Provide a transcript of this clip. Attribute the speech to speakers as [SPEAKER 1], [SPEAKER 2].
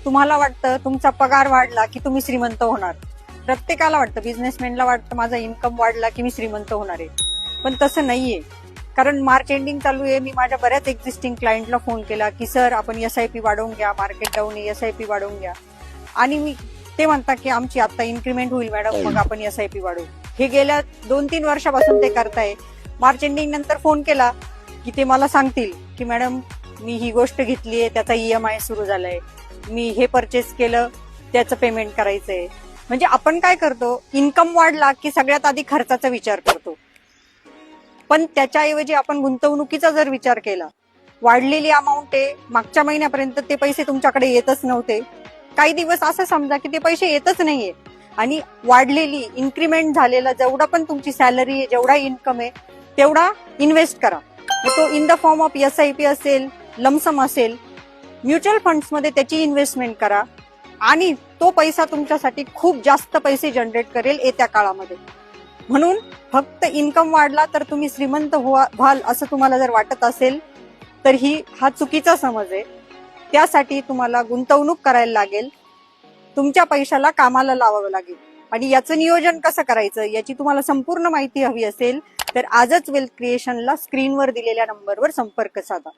[SPEAKER 1] तुम्हाला वाटतं तुमचा पगार वाढला की तुम्ही श्रीमंत होणार. प्रत्येकाला वाटतं, बिझनेसमॅनला वाटतं माझा इन्कम वाढला की मी श्रीमंत होणार आहे. पण तसं नाहीये. कारण मार्च एंडिंग चालू आहे. मी माझ्या बऱ्याच एक्झिस्टिंग क्लायंटला फोन केला की सर आपण एसआयपी वाढवून घ्या, मार्केट डाऊन आहे, एसआयपी वाढवून घ्या. आणि ते म्हणतात की आमची आता इन्क्रीमेंट होईल मॅडम, मग आपण एसआयपी वाढवू. हे गेल्या 2-3 वर्षापासून ते करताय. मार्च एंडिंग नंतर फोन केला की ते मला सांगतील की मॅडम मी ही गोष्ट घेतली आहे, त्याचा ईएमआय सुरू झालाय, मी हे परचेस केलं त्याचं पेमेंट करायचंय. म्हणजे आपण काय करतो, इन्कम वाढला की सगळ्यात आधी खर्चाचा विचार करतो. पण त्याच्याऐवजी आपण गुंतवणुकीचा जर विचार केला, वाढलेली अमाऊंट आहे, मागच्या महिन्यापर्यंत ते पैसे तुमच्याकडे येतच नव्हते, काही दिवस असं समजा की ते पैसे येतच नाहीये, आणि वाढलेली इन्क्रीमेंट झालेला जेवढा पण तुमची सॅलरी आहे, जेवढा इन्कम आहे तेवढा इन्व्हेस्ट करा. तो in the form of SIP असेल, लमसम असेल, म्युच्युअल फंड्स मध्ये त्याची इन्व्हेस्टमेंट करा आणि तो पैसा तुमच्यासाठी खूप जास्त पैसे जनरेट करेल येत्या काळामध्ये. म्हणून फक्त इन्कम वाढला तर तुम्ही श्रीमंत व्हाल असं तुम्हाला जर वाटत असेल तर हा चुकीचा समज आहे. त्यासाठी तुम्हाला गुंतवणूक करायला लागेल, तुमच्या पैशाला कामाला लावावं लागेल. आणि याचं नियोजन कसं करायचं याची तुम्हाला संपूर्ण माहिती हवी असेल तर आजच वेल्थ क्रिएशनला स्क्रीनवर दिलेल्या नंबरवर संपर्क साधा.